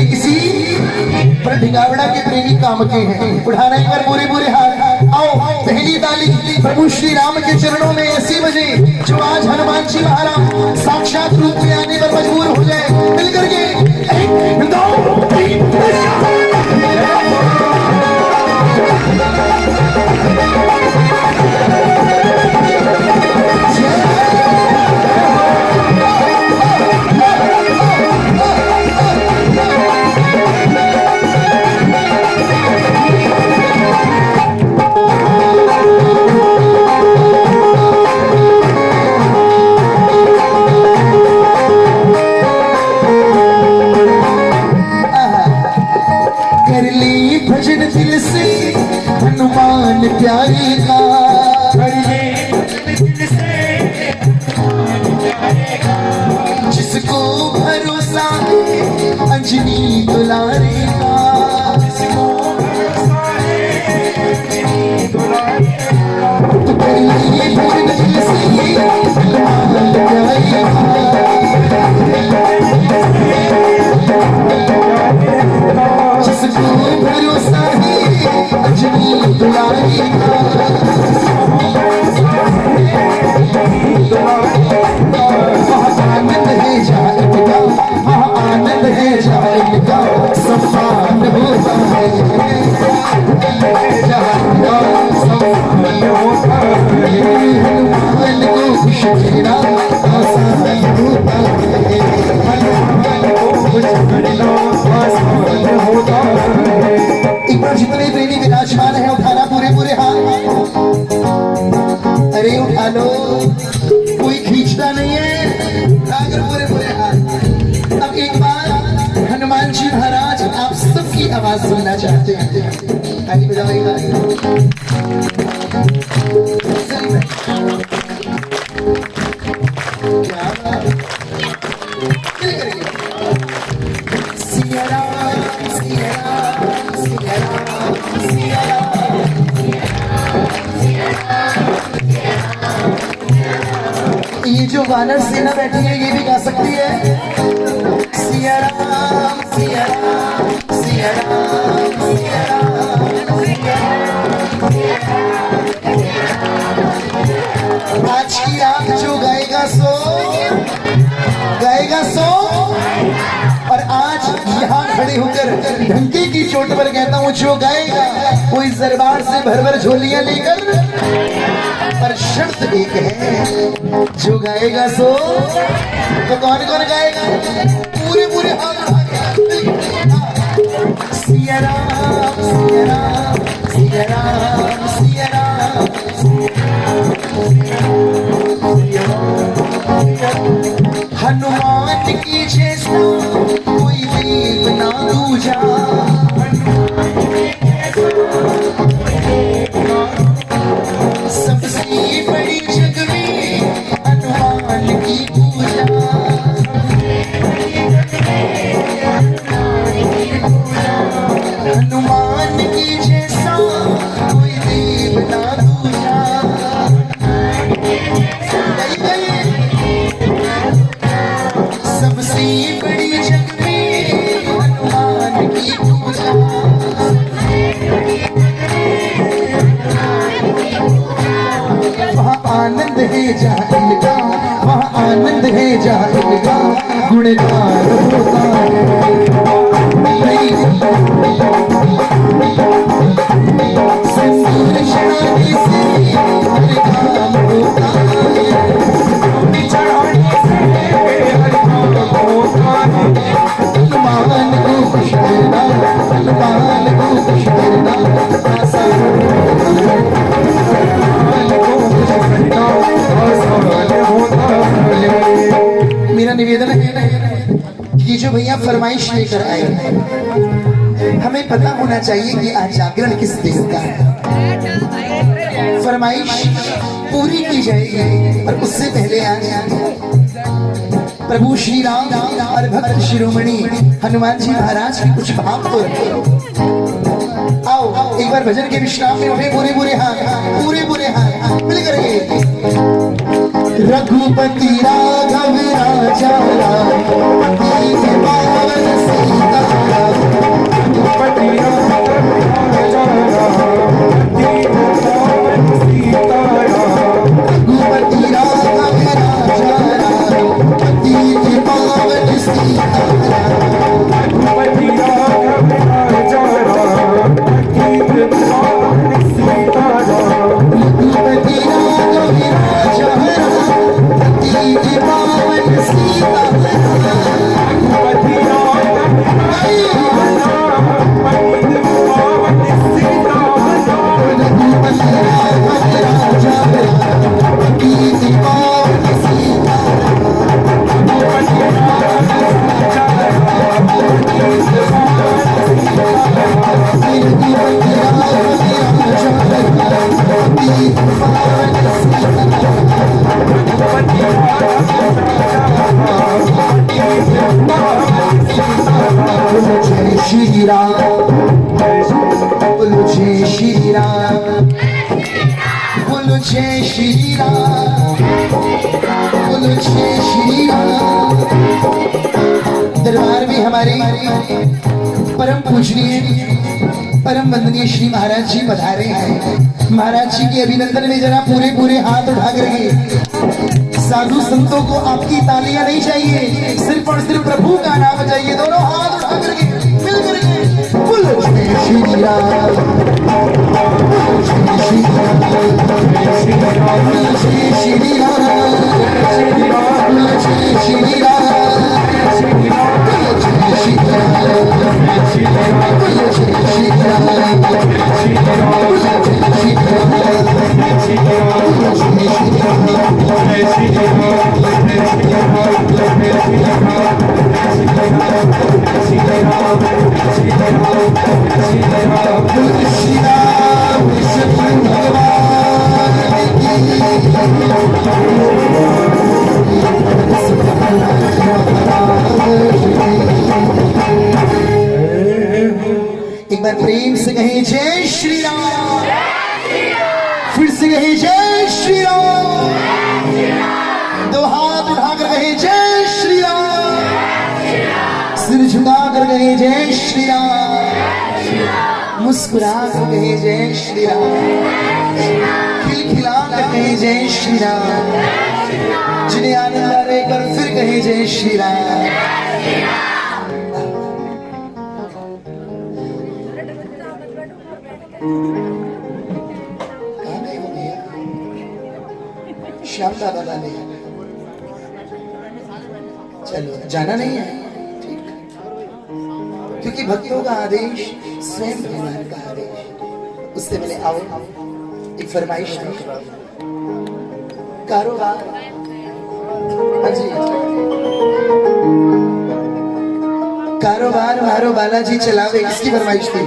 किसी पर ढिंगावड़ा के प्रेमी काम के हैं। उठाना एक बार पूरे पूरे हाथ। आओ पहली ताली प्रभु श्री राम के चरणों में ऐसी बजे जो आज हनुमान जी महाराज साक्षात रूप में आने पर मजबूर हो जाए। मिलकर के 1 2 3 हनुमान प्यारे का जिसको भरोसा है अंजनी दुलारे का, तो कर लिए भजन दिल से हनुमान प्यारे का, जिसको भरोसा है अंजनी दुलारे का। आनंद है जाएगा, आनंद है जाएगा, सम्मान होता है, हनुमान को खुश करना आसान होता है, हनुमान को खुश करना आसान होता है। एक बार जितने प्रेमी विराजमान है उठाना पूरे पूरे हाथ। अरे उठा लो, कोई खींचता नहीं है, अगर पूरे पूरे हाथ। अब एक बार हनुमान जी महाराज आप सबकी आवाज सुनना चाहते हैं। ताली बजाइएगा। क्या बात सिया राम सिया राम सिया राम सिया राम। ये जो वानर सेना बैठी है ये भी गा सकती है। सिया राम सिया राम सिया राम सिया राम। आज की रात जो गाएगा सो और आज यहाँ खड़े होकर ढंके की चोट पर कहता हूँ जो गाएगा वो इस दरबार से भर भर झोलियां लेकर, पर शर्त एक है जो गाएगा सो। तो कौन कौन गाएगा? पूरे पूरे सिया राम सिया राम सिया राम सिया राम। हनुमान की जैसा कोई देव ना दूजा, सबसे बड़ी जग में हनुमान की पूजा। हनुमान की जैसा कोई देव ना दूजा। सबसे बड़ी जग में हनुमान की पूजा। वहाँ आनंद है जहाँ इनका, वहाँ आनंद है जहाँ इनका गुणगान होता है। संपूर्ण शांति से हर काम होता है। हनुमान को खुश करना, हनुमान को खुश करना आसान होता है। मेरा निवेदन है कि जो भैया फरमाइश लेकर आए हैं हमें पता होना चाहिए कि आज जागरण किस देव का है। फरमाइश पूरी की जाएगी और उससे पहले आज प्रभु श्री राम और भक्त शिरोमणि हनुमान जी महाराज के कुछ भाव तो रखे। आओ एक बार भजन के विश्राम में उठे पूरे पूरे हाथ मिलकर के। रघुपति राघव राजा राम श्री राम, बोलो जय श्री राम, बोलो जय श्री राम, बोलो जय श्री राम। दरबार में हमारे परम पूजनीय परम वंदनीय श्री महाराज जी पधारे हैं। महाराज जी के अभिनंदन में जरा पूरे पूरे हाथ उठा करके साधु संतों को आपकी तालियां नहीं चाहिए, सिर्फ और सिर्फ प्रभु का नाम चाहिए। दोनों हाथ उठा करके मिल करके बोलो जय श्री राम, जय श्री राम, जय श्री राम, जय श्री राम, जय श्री राम, एक बार प्रेम से कहे जय श्री राम, फिर से कहे जय श्री राम, दो हाथ उठाकर कहे जय श्री राम, सिर झुकाकर कहे जय श्री राम, मुस्कुरा कर कहे जय श्री राम, खिलखिला कर कहे जय श्री राम, जिन्हें आनंद आ रहे कर फिर कहे जय श्री राम। श्याम दादा नहीं है, चलो जाना नहीं है ठीक, क्योंकि भक्तों का आदेश स्वयं भगवान का आदेश। उससे पहले आओ एक फरमाइश है, कारोबार जी, कारोबार मारो बालाजी चलावे, किसकी फरमाइश थी?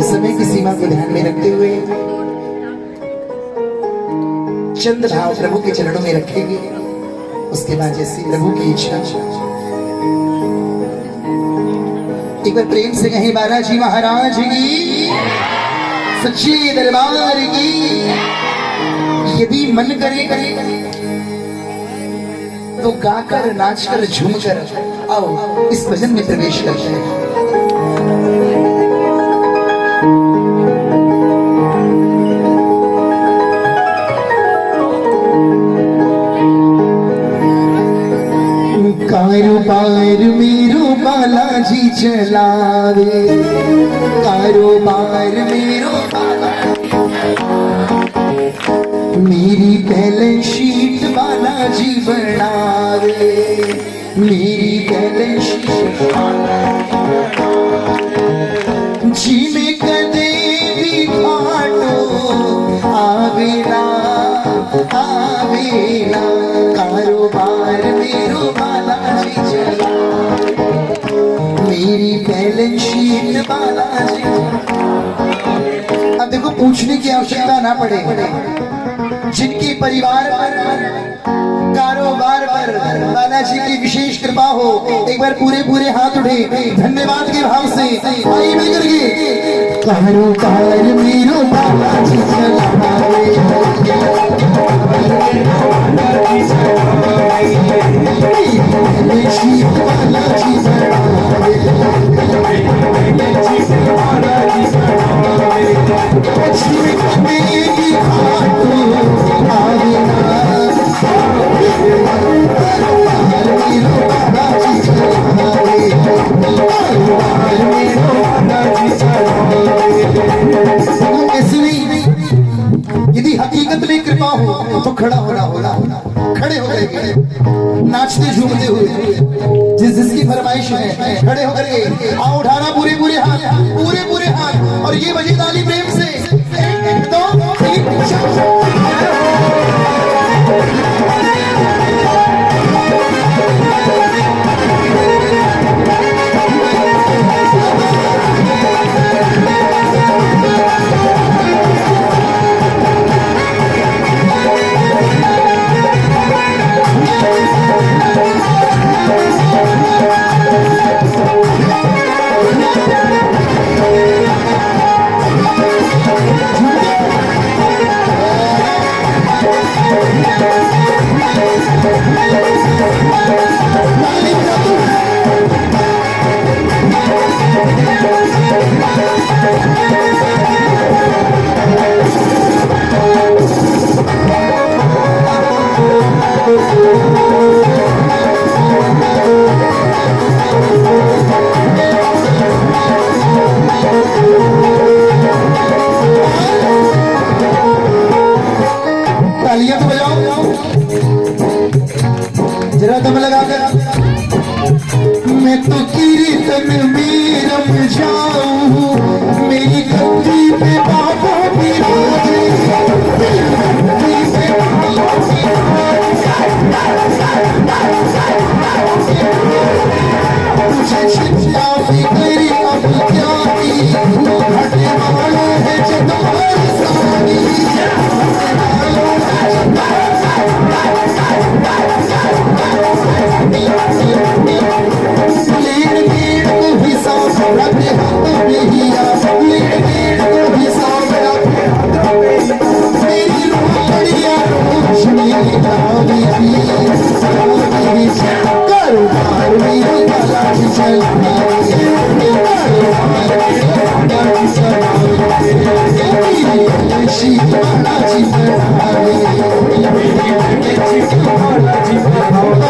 समय की सीमा को ध्यान में रखते हुए चंद भाव प्रभु के चरणों में रखेंगे। उसके बाद जैसी प्रभु की इच्छा। एक बार प्रेम से कहें बालाजी महाराज की, सच्चे दरबार की। यदि मन करे तो गाकर नाचकर झूमकर आओ इस भजन में प्रवेश करते हैं। कारोबार मेरो बालाजी चलावे, कारोबार मेरो मेरी बैलेंस शीट बालाजी बनावे, मेरी बैलेंस शीट जी में कदे भी घाटो आवेला आवेला। कारोबार मेरो बालाजी चला, मेरी बैलेंस शीट बालाजी। अब देखो पूछने की आवश्यकता ना पड़े, जिनके परिवार पर कारोबार पर बालाजी की विशेष कृपा हो, एक बार पूरे पूरे हाथ उठे धन्यवाद के भाव से आई मिलकर के। कारोबार मेरो बालाजी चलावे, यदि हकीकत में कृपा हो तो खड़ा होना होना खड़े हो गए नाचते झूमते हुए, जिसकी फरमाइश है खड़े होकर के आओ उठाना पूरे पूरे हाथ और ये बजे ताली प्रेम से। एक दो Yeah. मैं तो कीर्तन में रम जाऊं, मेरी गद्दी पे बाबा विराजे, गद्दी पे बाबा विराजे। मुझे चिंता फिक्र अब क्या की, हटने वाला है जग और सारी,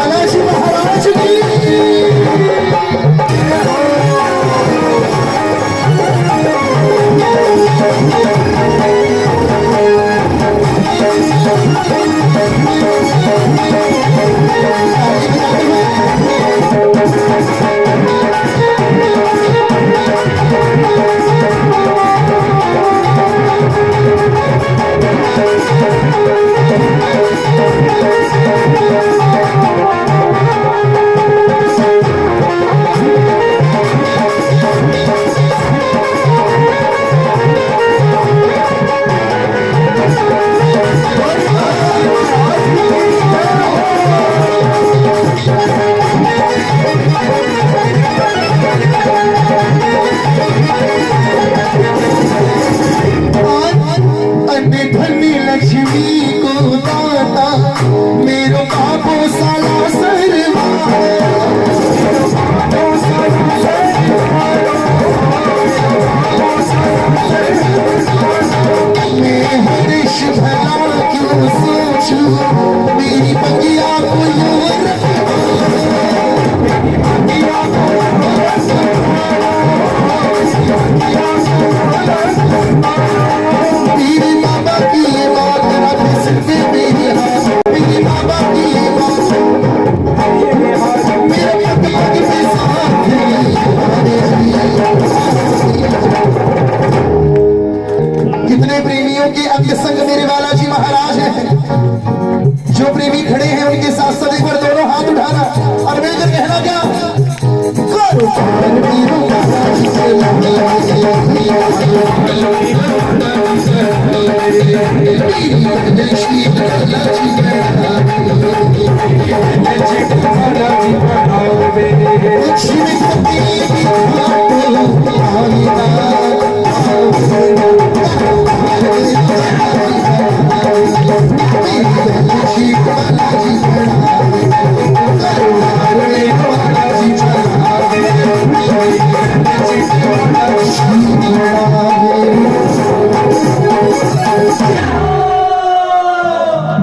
बालाजी महाराज की कितने प्रेमियों के अंग संग मेरे बालाजी महाराज हैं। जो प्रेमी खड़े हैं उनके साथ साथ एक बार दोनों हाथ उठाना और मिलकर कहना क्या,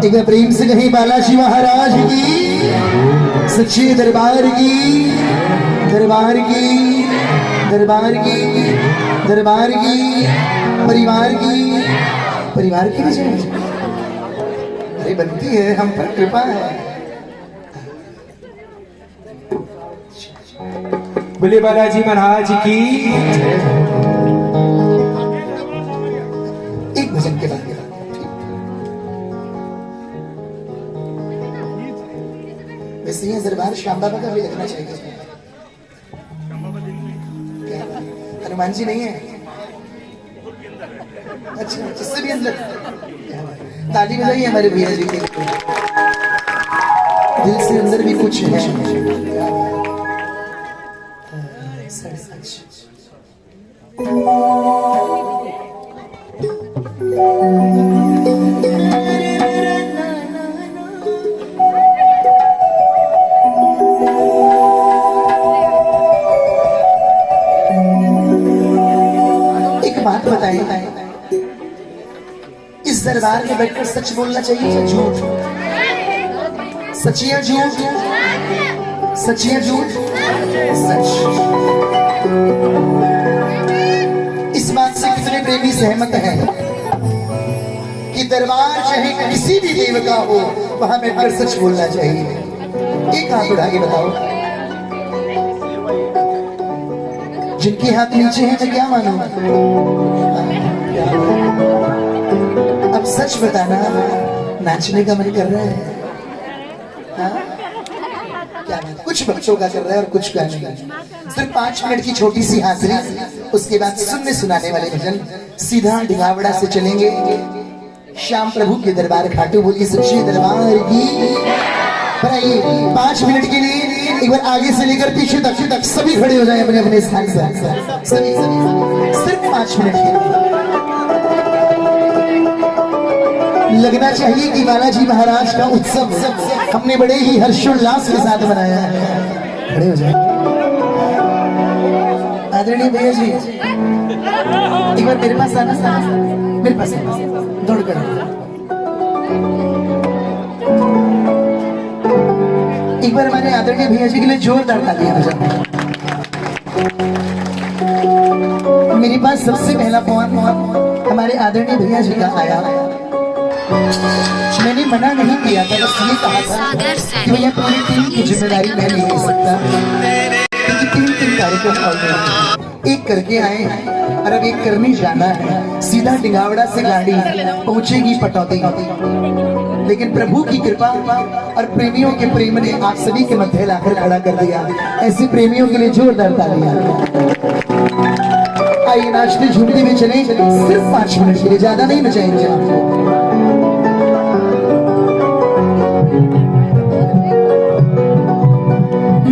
एक प्रेम से कहीं बालाजी महाराज की सच्चे दरबार की, दरबार की, दरबार की, दरबार की, परिवार की, परिवार की वजह अरे बनती है, हम पर कृपा है। बोले बालाजी महाराज की। एक भजन के बाद वैसे ही दरबार श्याम बाबा का भी लगना चाहिए। हनुमान जी नहीं है? अच्छा, इससे भी अंदर ताली बजाइए हमारे भैया जी के लिए। दिल से अंदर भी कुछ है। बात बताएं, इस दरबार में बैठकर सच बोलना चाहिए या झूठ? सच या झूठ? सच या झूठ? सच। इस बात से कितने प्रेमी सहमत हैं कि दरबार चाहे किसी भी देव का हो, वहां बैठकर सच बोलना चाहिए। एक हाथ उठा के बताओ, जिनके हाथ नीचे हैं मैं क्या मानूं? अब सच बताना, नाचने का मन कर रहा है? हाँ? क्या बात? कुछ बच्चों का कर रहा है और कुछ का नहीं। सिर्फ 5 मिनट की छोटी सी हाजिरी, उसके बाद सुनने सुनाने वाले भजन सीधा ढिगावड़ा से चलेंगे श्याम प्रभु के दरबार खाटू बोलिए सच्चे दरबार की। पर आइए 5 मिनट के लिए एक बार आगे से लेकर पीछे तक सभी खड़े हो जाए अपने अपने स्थान पर। सभी सिर्फ 5 मिनट के लिए। लगना चाहिए कि बालाजी महाराज का उत्सव हमने बड़े ही हर्षोल्लास के साथ मनाया है। खड़े हो जाए आदरणीय भैया जी, एक बार मेरे पास आना, मेरे पास दौड़ कर। एक बार हमारे आदरणीय भैया जी के लिए जोरदार तालियां बजाओ। मेरे पास सबसे पहला फोन हमारे आदरणीय भैया जी का आया। मैंने मना नहीं किया था, बस ये कहा था कि भैया पूरी टीम की जिम्मेदारी मैं नहीं ले सकता, क्योंकि 3 कार्यक्रम और एक करके आए हैं और अब एक करने जाना है। सीधा ढिगावड़ा से गाड़ी पहुंचेगी पटौदी, लेकिन प्रभु की कृपा और प्रेमियों के प्रेम ने आप सभी के मध्य लाकर खड़ा कर दिया। ऐसे प्रेमियों के लिए जोरदार तालियां। आइए नाचते झूमते हुए चले, सिर्फ 5 मिनट के लिए, ज्यादा नहीं नचाएंगे आपको।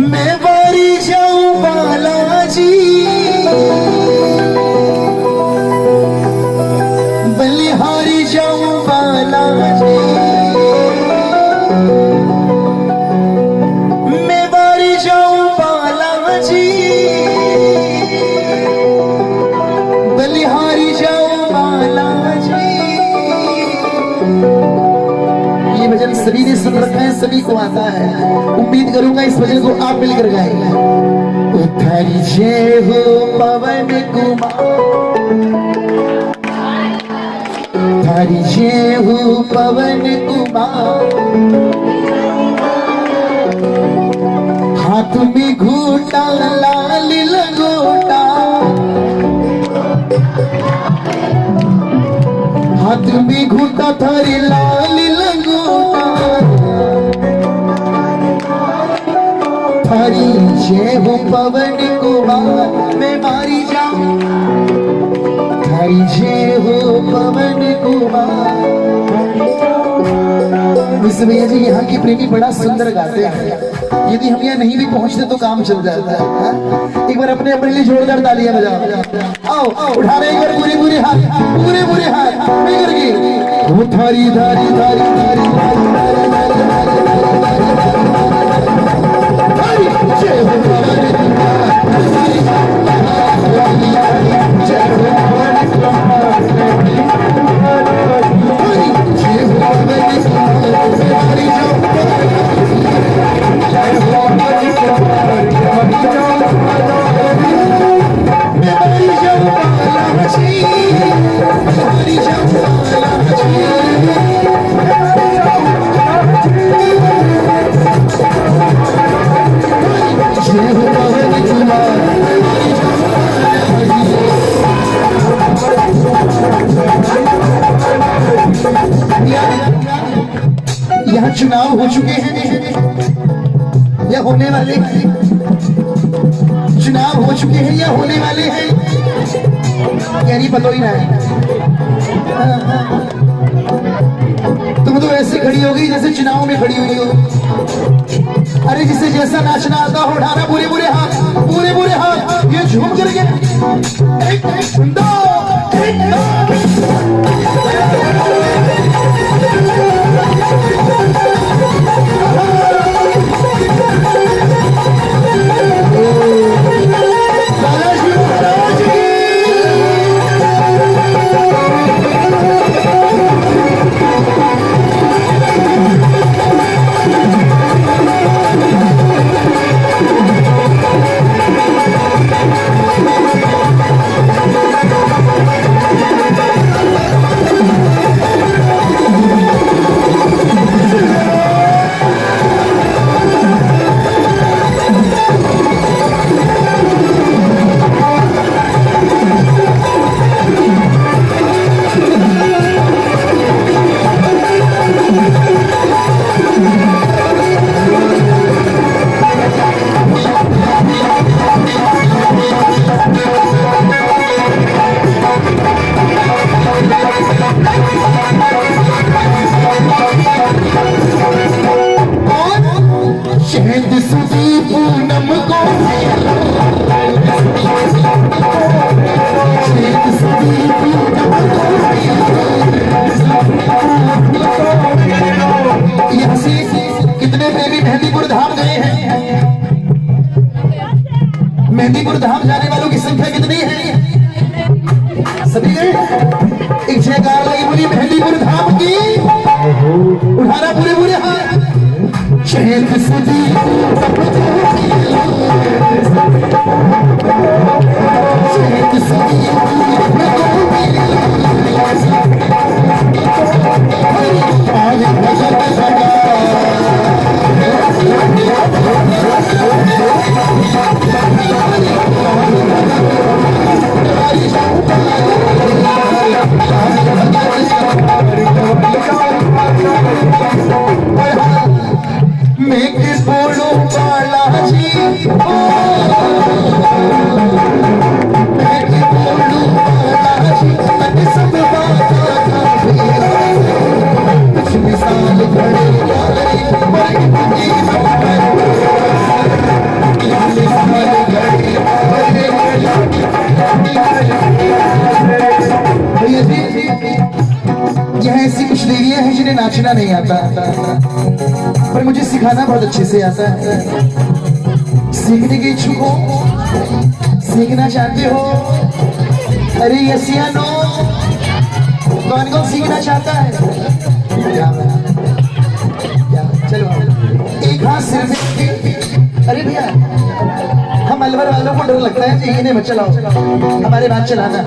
मैं बारी जाऊं बालाजी, बलिहारी जाऊं बालाजी, मैं बारी जाऊं बालाजी, बलिहारी जाऊं बालाजी। ये भजन सभी ने सुन रखा है, सभी को आता है। उम्मीद करूंगा इस भजन को आप मिलकर गाएंगे। उधर जय हो पवन कुमार, उधर जय हो पवन कुमार, हाथ में घूटा लाल लगोटा, हाथ में घूटा थारी लाल लगोटा, थारी जय हो पवन कुमार, मैं मारी जाऊं, थारी जय हो पवन कुमार। मिस्टर भैया जी, यहाँ के प्रेमी बड़ा सुंदर गाते हैं, यदि हम यहाँ नहीं भी पहुँचते तो काम चल जाता है। हाँ? एक बार अपने अपने लिए जोरदार तालियां बजाओ। आओ उठा रहे एक बार पूरे हाथ, पूरे हाथ नहीं करके। वो थारी धारी धारी धारी धारी धारी धारी धारी जय हो पवन कुमार, जय हो पवन कुमार, जय हो पवन कुमार, हमारी जाओ जय हो पवन कुमार, मैं हरी जाऊं बालाजी, हरी जाऊं बालाजी, जय हो पवन कुमार, हरी जाऊं बालाजी। यहाँ चुनाव हो चुके हैं या होने वाले हैं? चुनाव हो चुके हैं या होने वाले हैं? यानी पता ही नहीं। तुम तो ऐसे खड़ी हो गई जैसे चुनाव में खड़ी हुई हो। अरे जिसे जैसा नाचना आता हो उठाना पूरे हाथ, ये झूम करके एक दो धाम की उठाना पूरे पूरे हाथ शहर सदी मैं किस बोलूं बालाजी मैं किस बोलूं बालाजी मैंने सब कुछ मिसाल खड़े यह ऐसी कुछ देवियां हैं जिन्हें नाचना नहीं आता पर मुझे सिखाना बहुत अच्छे से आता है। सीखने के इच्छुक हो, सीखना चाहते हो? अरे यस या नो, कौन कौन सीखना चाहता है? क्या चलो एक हाथ सिर में। अरे भैया हम अलवर वालों को डर लगता है जी, इन्हें मत चलाओ, हमारे बात चलाना।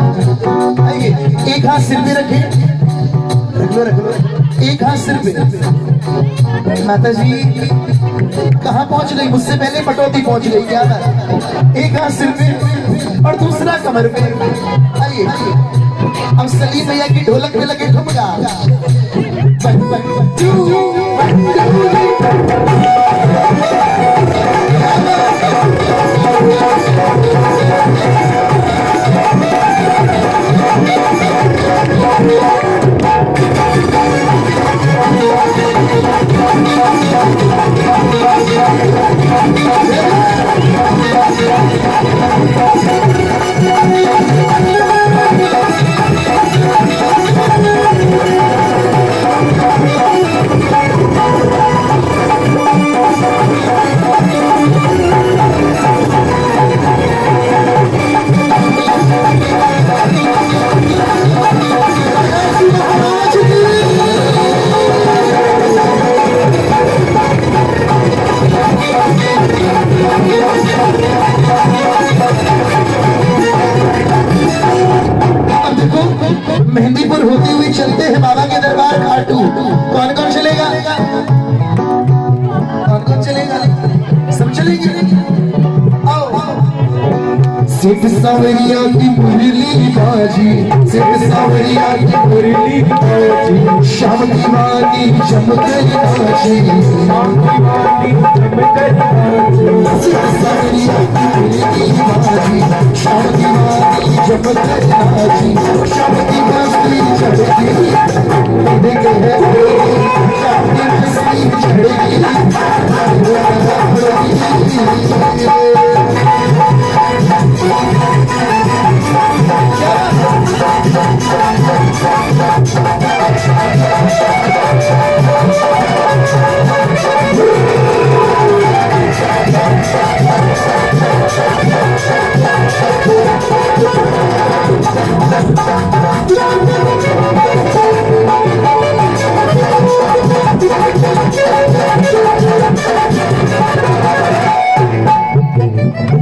आइए एक हाथ सिर पे रखें, रख लो एक हाथ सिर पे। माता जी कहाँ पहुंच गई? मुझसे पहले पटौती पहुंच गई क्या बात? एक हाथ सिर पे और दूसरा कमर पे। आइए अब सलीम भैया की ढोलक में लगे ठुमका। मेहंदीपुर होते हुए चलते हैं बाबा के दरबार खाटू। कौन कौन चलेगा? कौन कौन चलेगा? सब चलेंगे। आओ सिर्फ सावरिया की मुरली बाजी, सिर्फ सावरिया की मुरली बाजी, शाम दीवानी चमकर नाची, शाम दीवानी चमकर नाची, सिर्फ सावरिया की मुरली बाजी, शाम दीवानी चमकर नाची, शाम की मस्ती चढ़ेगी, देख है शाम की मस्ती चढ़ेगी।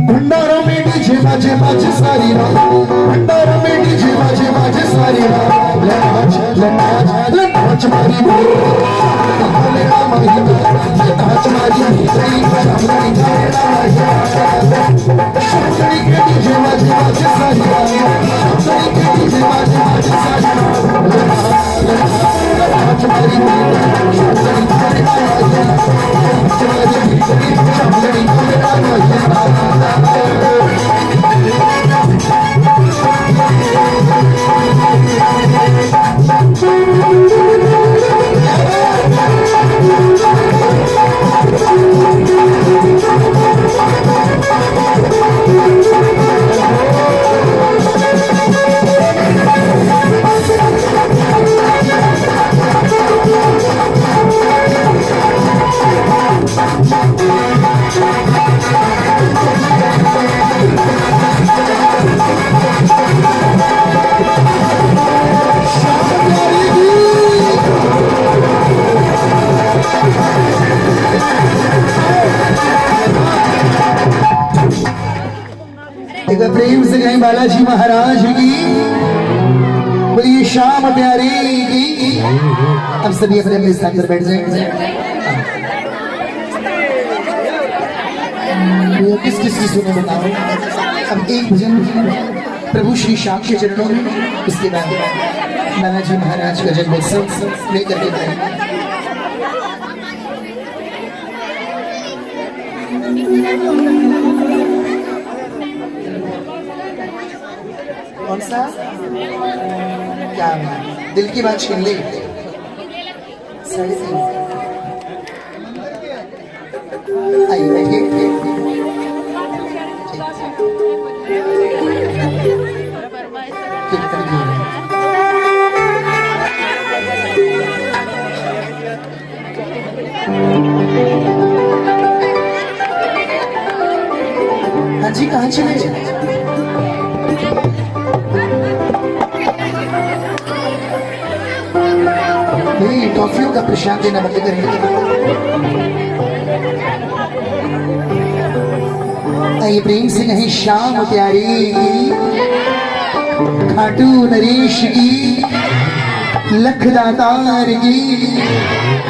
भंडारा में डीजे बाजे बाजे सारी रात, भंडारा में डीजे बाजे बाजे सारी रात, लनाच लनाच लनाच मारी मेरा महिमा, लनाच मारी मेरी शामनी मेरा महिमा, शामनी के डीजे बाजे बाजे सारी रात, शामनी के डीजे बाजे बाजे सारी रात, लनाच मारी मेरी शामनी मेरा महिमा, शामनी मेरा महिमा। प्रेम से कहें बालाजी महाराज की, बोलिए श्याम प्यारी की। अब सभी अपने अपने स्थान पर बैठ जाएंगे। किस किस की सुने बताओ। अब एक भजन प्रभु श्री श्याम के चरणों में, उसके बाद बालाजी महाराज का जन्मोत्सव लेकर के जाएंगे। कौन सा क्या दिल की बात छीन ले। 3:30 आइए बैठिए। हाँ जी, कहाँ चले जाए? टॉफियों का प्रसाद देना बंद करेंगे। आइए प्रेम से कहीं श्याम प्यारी की, खाटू नरेश की, लखदातार की,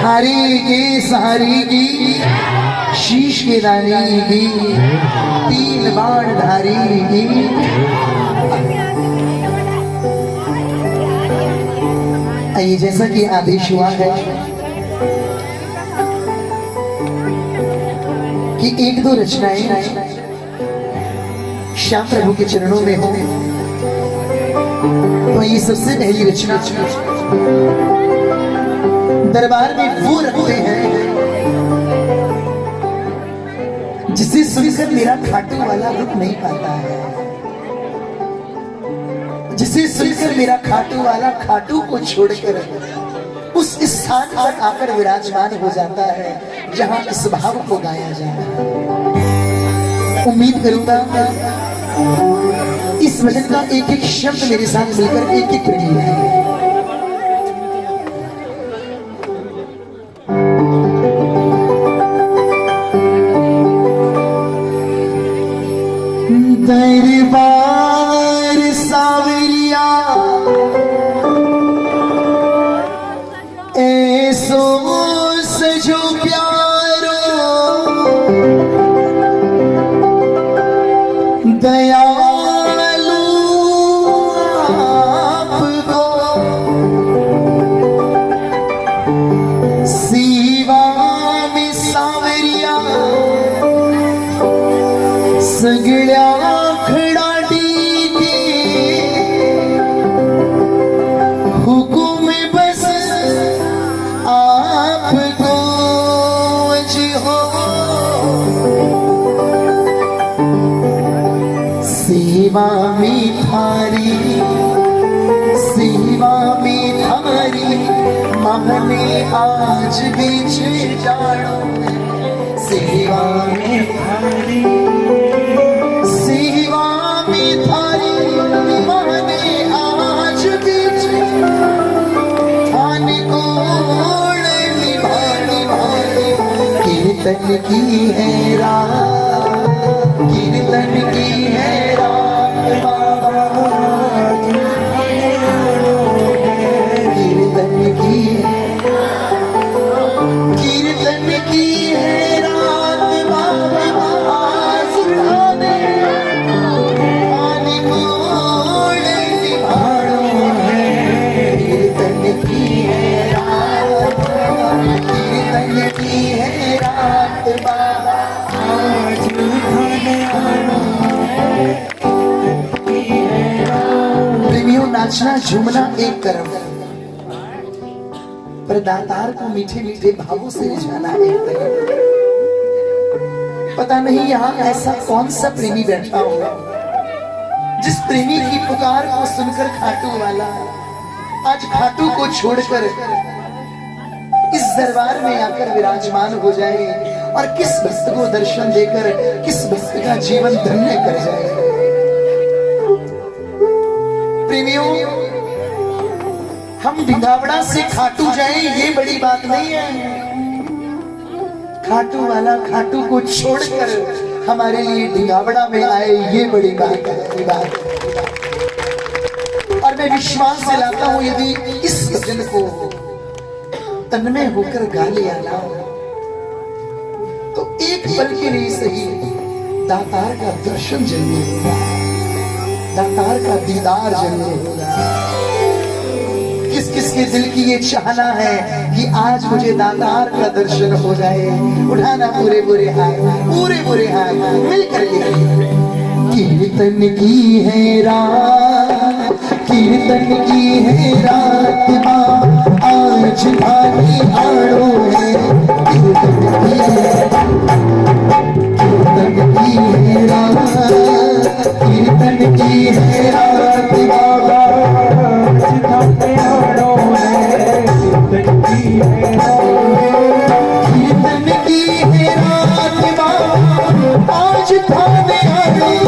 हारे के सहारे की, शीश के दाने की, 3 बाण धारी की। आइए जैसा कि आदेश हुआ है कि 1-2 रचनाएं श्याम प्रभु के चरणों में हो, तो ये सबसे पहली रचना दरबार में वो रखते हैं जिसे सुनकर मेरा खाटू वाला रुक नहीं पाता है, जिसे सुनकर मेरा खाटू वाला खाटू को छोड़कर उस स्थान पर आकर विराजमान हो जाता है जहां इस भाव को गाया जाता है। उम्मीद करूंगा इस भजन का एक एक शब्द मेरे साथ मिलकर एक एक प्रेम है। दरबार सावरिया ऐसो सजो प्यारो, दयालु आपको सेवा में सावरिया सगळ्या सेवा में थारी महने आज बीच जानो, सेवा में थारी महने आज बीच थान कोण निभाने, कीर्तन की है रात, कीर्तन की है रात बाबा, कीर्तन की है रात बाबा, आज थाने कोण निभानो है, कीर्तन की है रात, कीर्तन की है रात बाबा, आज थाने आनो है। प्रेमियों, नाचना झूमना एक तरफ, पर दातार को मीठे मीठे भावों से रिझाना एक तरफ। पता नहीं यहाँ ऐसा कौन सा प्रेमी बैठा होगा जिस प्रेमी की पुकार को सुनकर खाटू वाला आज खाटू को छोड़कर इस दरबार में आकर विराजमान हो जाए और किस भक्त को दर्शन देकर किस भक्त का जीवन धन्य कर जाए। प्रेमियों, हम ढिंगावड़ा से खाटू जाए ये बड़ी बात नहीं है। खाटू वाला खाटू को छोड़कर हमारे लिए ढिंगावड़ा में आए, ये बड़ी बात है। और मैं विश्वास से लाता हूं यदि इस भजन को तन्मय होकर गा लिया ना तो एक पल के लिए सही दातार का दर्शन जरूर होगा, दातार का दीदार जरूर होगा। किस किस के दिल की ये चाहना है कि आज मुझे दातार का दर्शन हो जाए। उठाना पूरे बुरे हाथ, पूरे बुरे हाथ मिलकर के। कीर्तन की है रात, कीर्तन की है रात माँ, आज भागी आड़ो है। कीर्तन की है रात, कीर्तन की है रात बाबा, कीर्तन की है रात बाबा, आज थाने आड़ो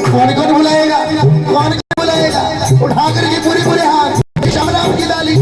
कौन कौन बुलाएगा, कौन कौन बुलाएगा? उठा करके पूरे पूरे हाथ शमराम की डाली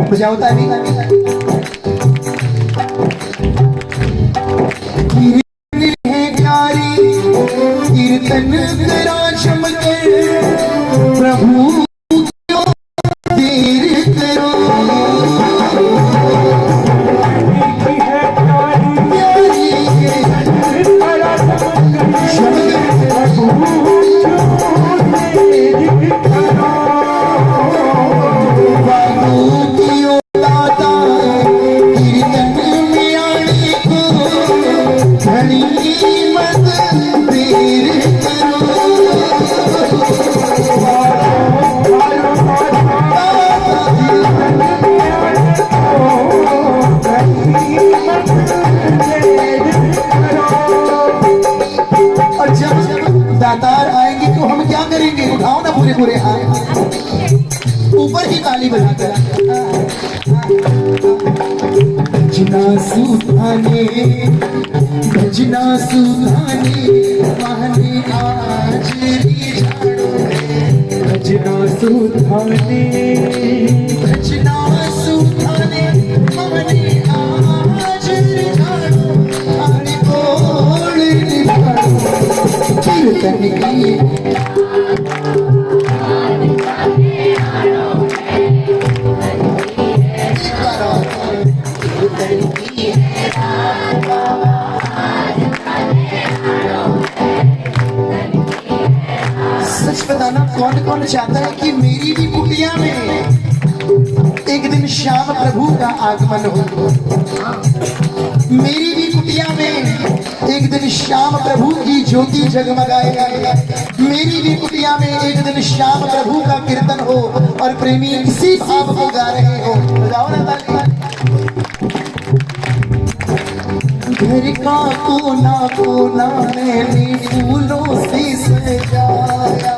मुझे होता है कीर्तन तेरा चमके प्रभु क्यों देर करो। दातार आएंगे तो हम क्या करेंगे? उठाओ ना पूरे पूरे हाथ, ऊपर ही ताली बजाकर। भजना सुधाने, भजना सुधाने माने आज री झाड़ो, भजना सुधाने, भजना सुधाने माने आज री झाड़ो, आने बोल री झाड़ो। कीर्तन की सच बताना कौन कौन चाहता है कि मेरी भी कुटिया में एक दिन श्याम प्रभु का आगमन हो, मेरी भी कुटिया में एक दिन श्याम प्रभु की ज्योति जगमगाएगा, मेरी भी कुटिया में एक दिन श्याम प्रभु का कीर्तन हो और प्रेमी इसी भाव को गा रहे हो। बजाओ ना ताली। घर का कोना कोना मैंने फूलों से सजाया,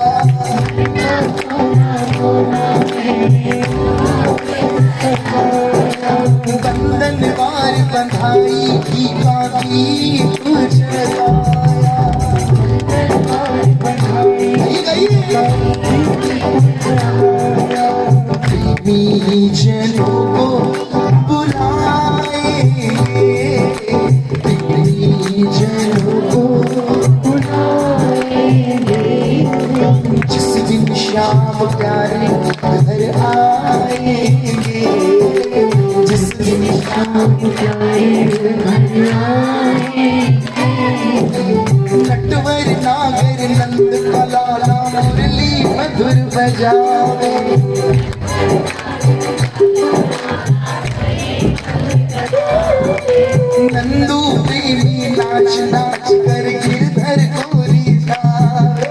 बंधनवार बंधाई की काकी प्रेमी जनों को बुलाएंगे, प्रेमी जनों को बुलाएंगे, जिस दिन श्याम प्यारे घर आएंगे, जिस नटवर नागर नंद कलाला मुरली मधुर बजावे। नंदू प्रेमी नाच नाच कर गिरधर को रिझावे।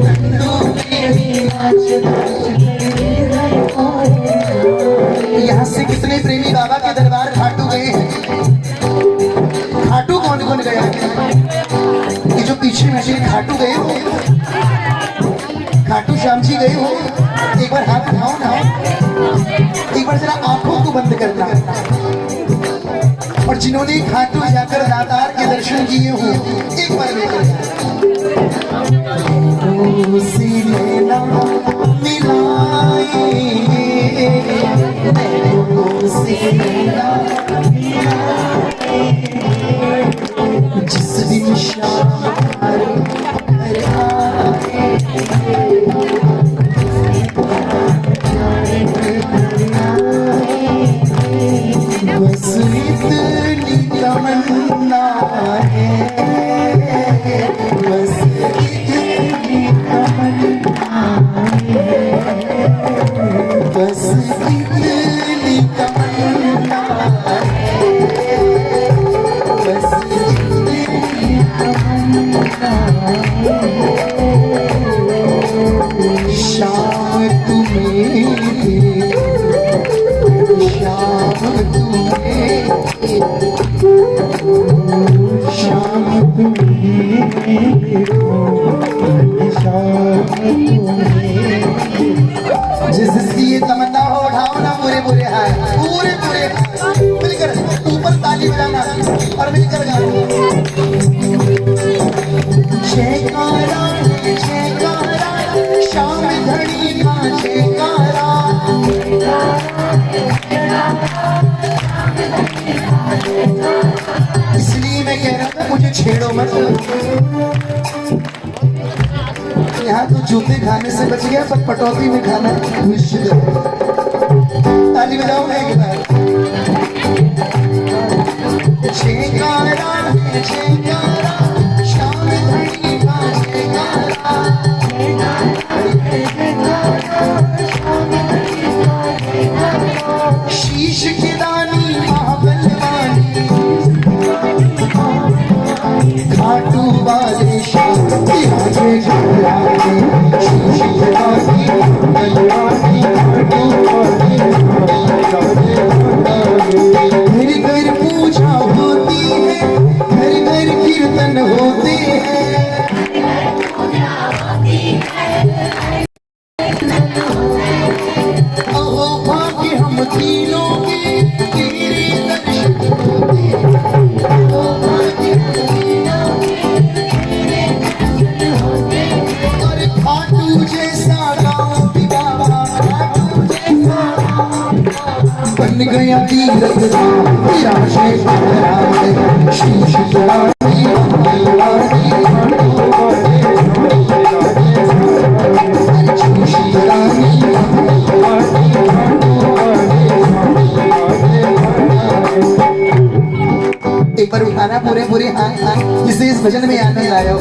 नंदू प्रेमी नाच नाच कर गिरधर को रिझावे। यहाँ से कितने प्रेमी बाबा के दरबार खाटू गए हैं? खाटू कौन कौन गया है? ये जो पीछे में खाटू गए हो, खाटू श्याम जी गए हो? एक बार हाथ उठाओ ना, एक बार जरा आंखों को बंद करना। और जिन्होंने खाटू जाकर दातार के दर्शन किए हो, एक बार लेकर जिस दिन शाम घर बस इतनी तमन्ना है, बस इतनी तमन्ना है, बस इतनी तमन्ना है, बस इतनी तमन्ना है। शाम तुम्हें शाम तुम्हें शाम जिस जिसकी ये तमन्ना हो उठाओ ना पूरे पूरे हाथ, पूरे पूरे मिलकर ऊपर ताली बजाना और मिलकर गाओ। जयकारा जयकारा शाम घड़ी का जयकारा। इसलिए मैं कह रहा था मुझे छेड़ो मत। यहाँ तो जूते खाने से बच गया, पर पटौती में खाना निश्चित है। ताली बजाओ ना एक बार। जयकारा जयकारा शाम घड़ी का जयकारा। शीश की दानी महाबलवानी खाटू वाले शाम आगे घबराए। शीश की दानी महाबलवानी खाटू वाले घर घर पूजा होती है, घर घर कीर्तन होते हैं। अहो भाग्य हम तीनों के तेरे दर्शन होते हैं। अहो भाग्य हम तीनों के तेरे दर्शन होते हैं। और खाटू जैसा गाँव भी बाबा, खाटू जैसा बन गया तीरथ धाम। शाशे महाराज शीश चढ़ाई मंगलवारी खाटू वाले शीश चढ़ाई मंगलवारी खाटू वाले। एक बार उठाना पूरे पूरे हाथ जिससे इस भजन में आनंद आया हो।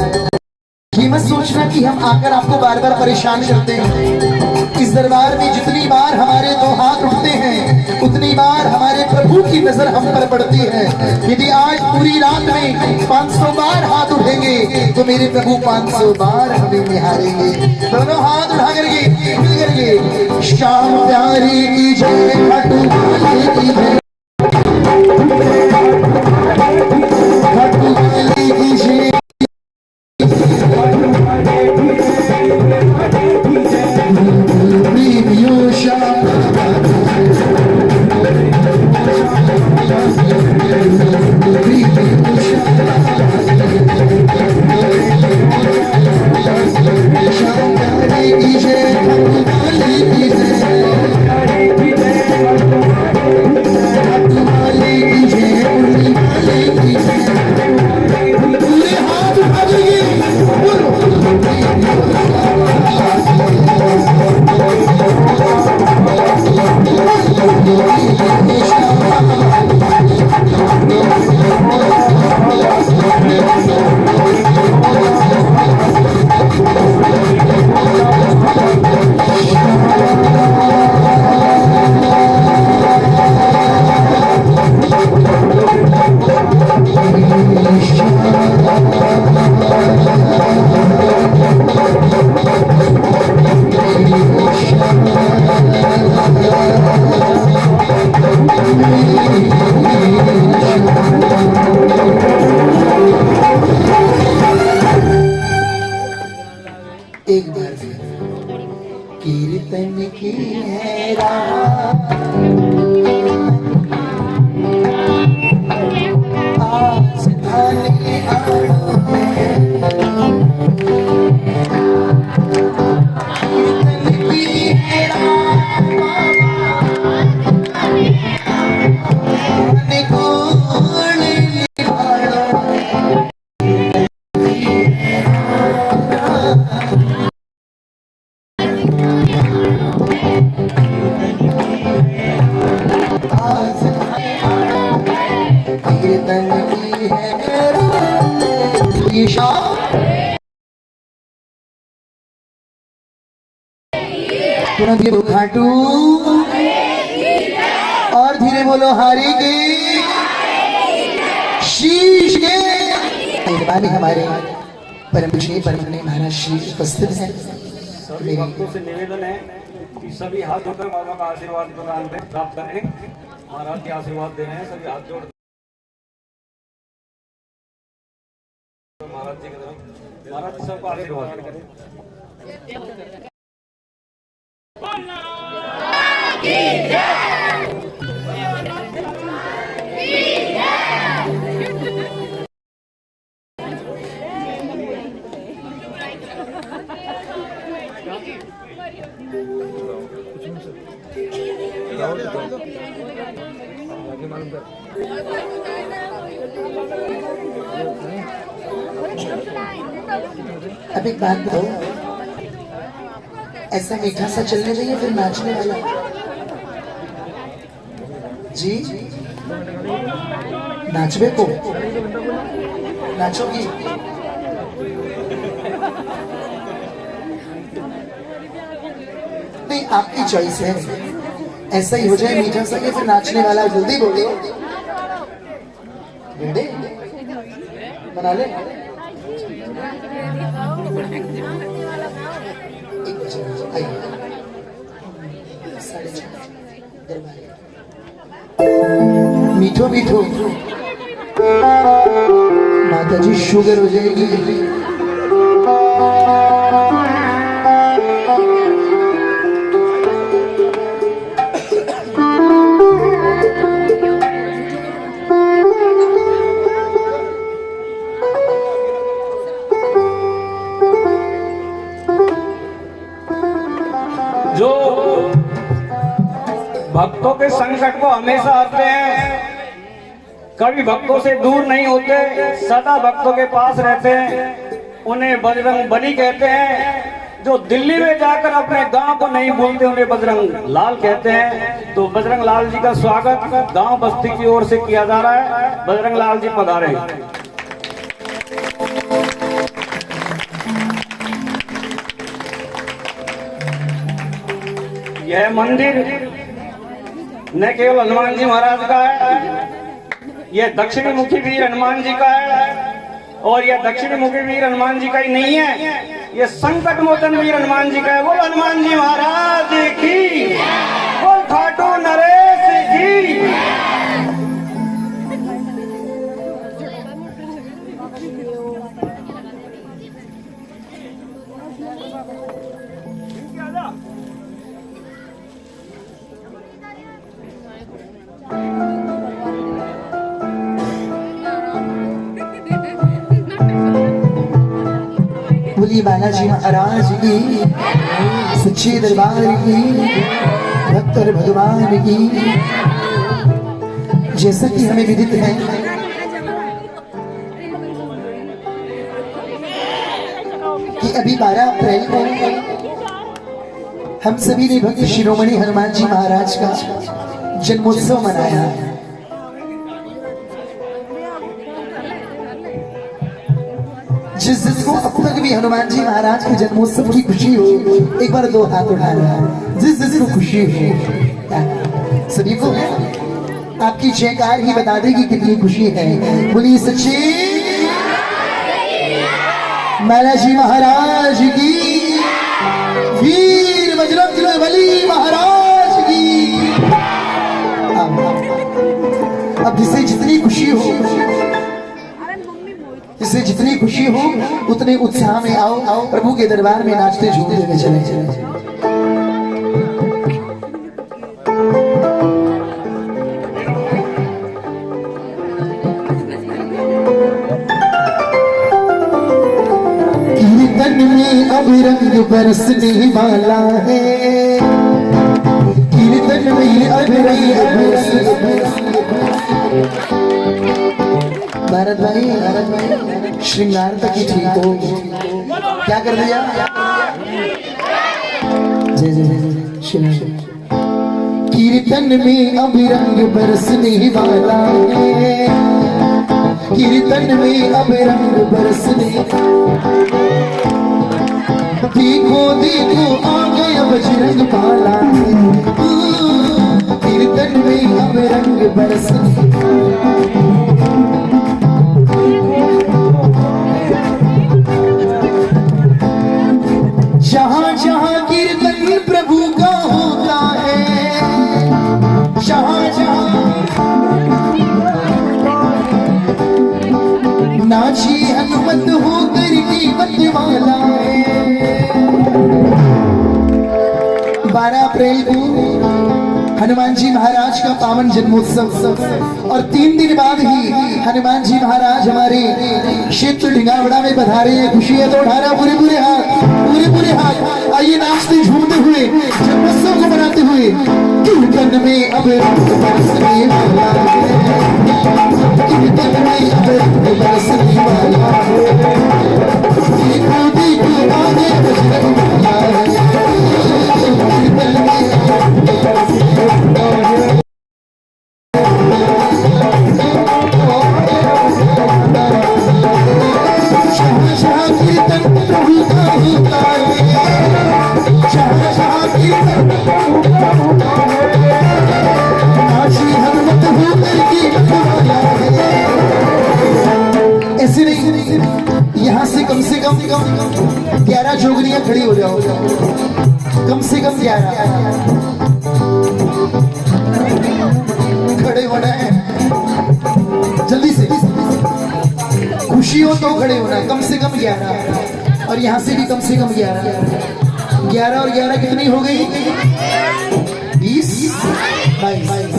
ये मत सोचना कि हम आकर आपको बार बार परेशान करते हैं। इस दरबार में जितनी बार हमारे दो हाथ उठते हैं, उतनी बार हमारे प्रभु की नजर हम पर पड़ती है। यदि आज पूरी रात में 500 बार हाथ उठेंगे तो मेरे प्रभु 500 बार हमें निहारेंगे। दोनों हाथ उठा करके मिल करके श्याम प्यारी की जय, खाटू वाले की जय, खाटू वाले की जय। कीर्तन की है रात, आज थाने आड़ो में कीर्तन की है रात, थाने कौन निभाड़ो, कीर्तन की है रात। ईशा तुरंत ये खाटू और धीरे बोलो हारी के शीश के। मेहरबानी हमारे परम पूज्य परमने महाराज श्री उपस्थित हैं। सभी भक्तों से निवेदन है कि सभी हाथ जोड़कर बाबा का आशीर्वाद प्रदान प्राप्त करें। महाराज के आशीर्वाद दे रहे हैं, सभी हाथ जोड़ महाराज जी की तरफ। महाराज जी सबको आशीर्वाद करें। अब एक बात बताओ, ऐसा मीठा सा चलने चाहिए फिर नाचने वाला जी? नाचबे को नाचोगी? नहीं, आपकी चॉइस है। ऐसा ही हो जाए मीठा सा कि फिर नाचने वाला। जल्दी बोले, भिंडे बना ले। मीठो मीठो माता जी शुगर हो जाएगी। जो भक्तों के संकट को हमेशा आते हैं, कभी भक्तों से दूर नहीं होते, सदा भक्तों के पास रहते हैं, उन्हें बजरंग बली कहते हैं। जो दिल्ली में जाकर अपने गांव को नहीं भूलते, उन्हें बजरंग लाल कहते हैं। तो बजरंग लाल जी का स्वागत गांव बस्ती की ओर से किया जा रहा है। बजरंग लाल जी पधारे। यह मंदिर न केवल हनुमान जी महाराज का है, यह दक्षिणी मुखी वीर हनुमान जी का है। और यह दक्षिणी मुखी वीर हनुमान जी का ही नहीं है, यह संकट मोचन वीर हनुमान जी का है। बोल हनुमान जी महाराज की, बोल खाटू नरेश की। बोली बालाजी महाराज की, सच्चे दरबार की, भक्त और भगवान की। जैसा कि हमें विदित है कि अभी 12 अप्रैल को हम सभी ने भक्त शिरोमणि हनुमान जी महाराज का जन्मोत्सव मनाया। जिसको अब तक भी हनुमान जी महाराज के जन्मोत्सव की खुशी हो, एक बार दो हाथ उठाना। जिसको खुशी हो, सभी को आपकी जयकार ही बता देगी कितनी खुशी है। बोलिए सच्चे बालाजी महाराज की, वीर बजरंग बली महाराज की। अब जिसे जितनी खुशी हो, जिससे जितनी खुशी हो, उतने उत्साह में आओ, प्रभु के दरबार में नाचते झूमते हुए चले। में अब रंग बरसने वाला है, कीर्तन में अब रंग भारत भाई श्रृंगार तक ही ठीक हो, क्या कर दिया? जय जय जय श्री कीर्तन में अब रंग बरसने वाला है, कीर्तन में अब रंग बरसने, देखो देखो आ गया बजरंग बाला, कीर्तन में अब रंग बरसने। जहाँ जहाँ कीर्तन प्रभु का होता है, जहाँ जहाँ नाची हनुमत होकर कीमत वाला है। 12 अप्रैल को हनुमान जी महाराज का पावन जन्मोत्सव और 3 दिन बाद ही हनुमान जी महाराज हमारे क्षेत्र ढिंगावड़ा में पधारे हैं। खुशी है तो उठाना पूरे पूरे हाथ, आइए नाचते झूमते हुए जन्मोत्सव को मनाते हुए। कीर्तन में अब बरसने वाला है, कीर्तन में अब बरसने वाला है, देखो देखो आगे बजरंग बाला है, कीर्तन में यहाँ से कम 11 जोगनियां खड़ी हो जाओ, कम से कम 11 खड़े होना है, जल्दी से, खुशी हो तो खड़े होना, कम से कम 11 और यहाँ से भी कम से कम 11 और 11 कितनी हो गई? 20 22।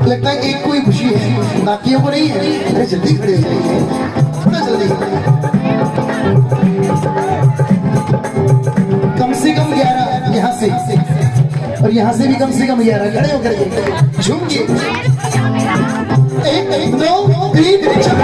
लगता है एक को ही खुशी है, बाकियों को नहीं है। अरे जल्दी खड़े हो जाइए, थोड़ा जल्दी, कम से कम 11 यहाँ से और यहाँ से भी कम से कम 11 खड़े होकर झूमिए। 1 2 3 4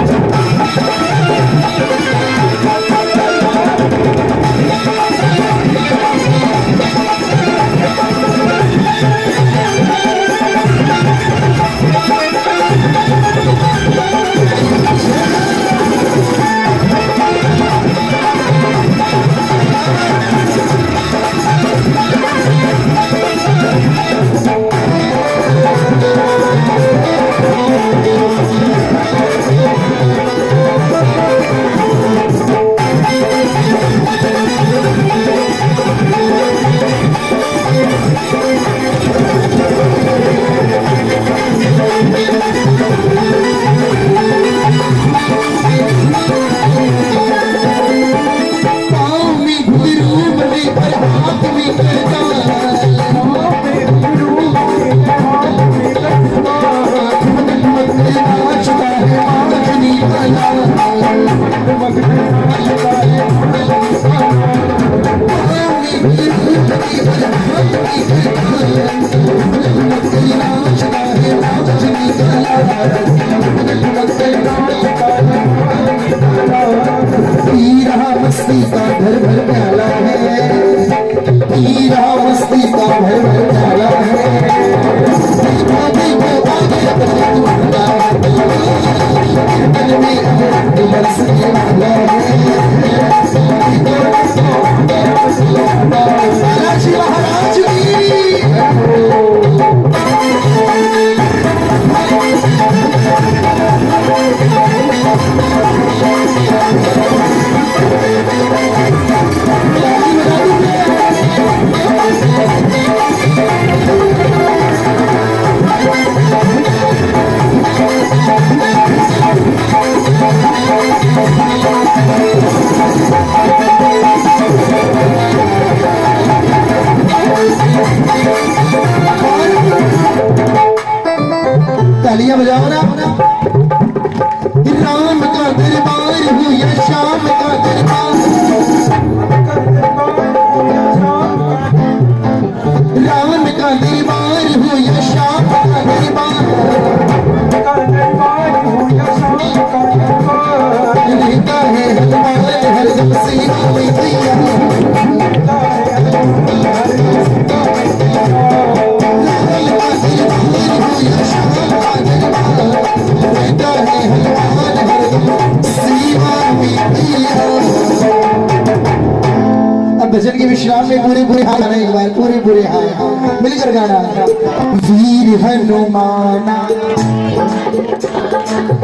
मस्ती का घर भर प्याला है, मस्ती का घर भर प्याला तालियां बजाओ ना। राम का दरबार हो या शाम का दरबार, विश्राम में पूरे पूरे हाथ गाना, एक बार पूरे पूरे हाथ मिलकर गाना। वीर हनुमाना,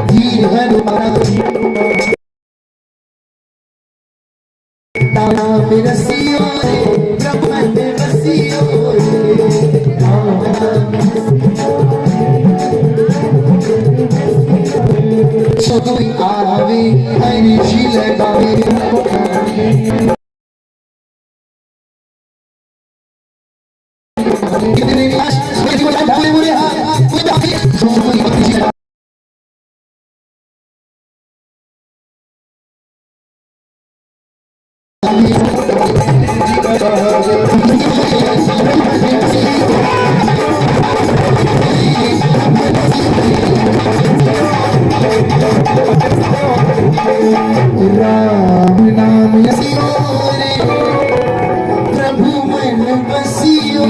वीर हनुमाना नाम रसियो रे, ब्रह्मांड रसियो रे, कोई आवे हरि जी लगावे, कितने पूरे पूरे हाथ राम नाम रसियो रे, प्रभु मन बसियो।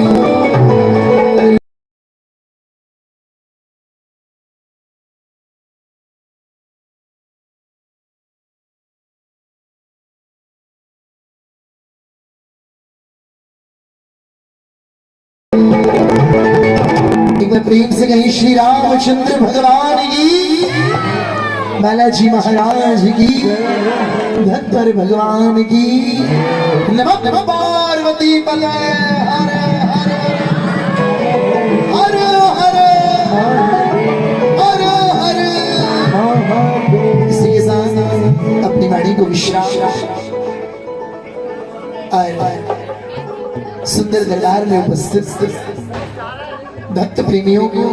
एक बार प्रेम से कहीं श्री रामचंद्र भगवान की, बालाजी महाराज की, भक्तर भगवान की। नमः नमः पार्वती पते, हर हर हर हर हर हर। इसी के साथ अपनी वाणी को विश्राम और सुंदर दरबार में उपस्थित भक्त प्रेमियों को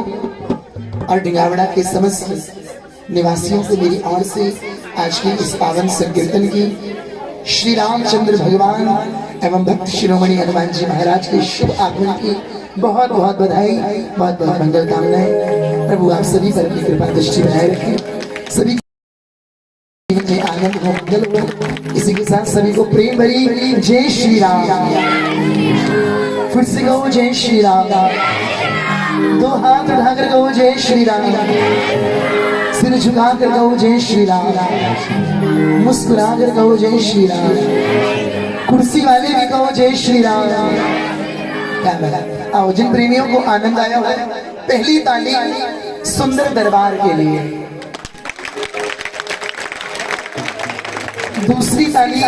और डिंगावड़ा के समस्त निवासियों को मेरी ओर से आज की इस पावन संकीर्तन की श्री रामचंद्र भगवान एवं भक्त शिरोमणि हनुमान जी महाराज के शुभ आगमन की बहुत बहुत बधाई, बहुत बहुत मंगल कामनाएं। प्रभु आप सभी पर अपनी कृपा दृष्टि बनाए रखें, सभी जीवन में आनंद हो, मंगल हो। इसी के साथ सभी को प्रेम भरी जय श्री राम। फिर से कहो जय श्री राम, दो हाथ उठाकर कहो जय श्री राम, सिर झुकाकर कहो जय श्री राम, मुस्कुराकर कहो जय श्री राम, कुर्सी वाले भी कहो जय श्री राम। क्या बात। आओ, जिन प्रेमियों को आनंद आया हो पहली ताली सुंदर दरबार के लिए, दूसरी ताली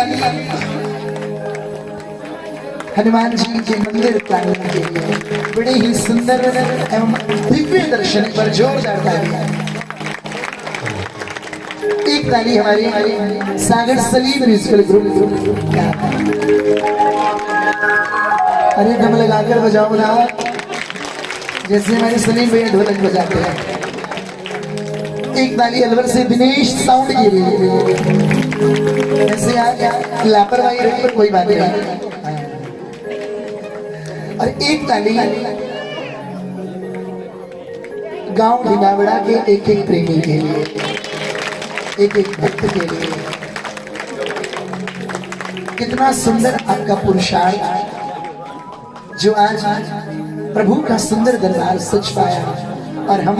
हनुमान जी के मंदिर प्रांगण के लिए, बड़े ही सुंदर एवं दिव्य दर्शन पर जोरदार ताली। एक ताली हमारी सागर सलीम म्यूजिकल ग्रुप। अरे दम लगाकर बजाओ ना, जैसे हमारे सलीम भैया ढोलक बजाते हैं। एक ताली अलवर से दिनेश साउंड के लिए। ऐसे यार लापरवाही रही पर कोई बात नहीं। और एक ताली गांव ढिंगावड़ा के एक एक प्रेमी के लिए, एक एक भक्त के लिए। कितना सुंदर आपका पुरुषार्थ जो आज प्रभु का सुंदर दरबार सच पाया, और हम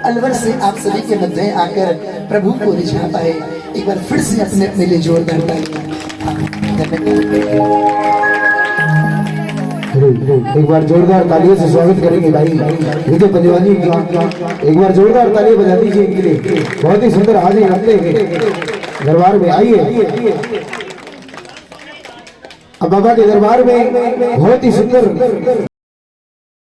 अलवर से आप सभी के मध्य आकर प्रभु को रिझा पाए। एक बार फिर से अपने अपने लिए जोरदार तालियां। एक बार जोरदार तालियों से स्वागत करेंगे भाई विजय पंजवानी का। एक बार जोरदार तालियां बजा दीजिए इनके लिए। बहुत ही सुंदर हाजिर रखते हैं दरबार में। आइए, अब बाबा के दरबार में बहुत ही सुंदर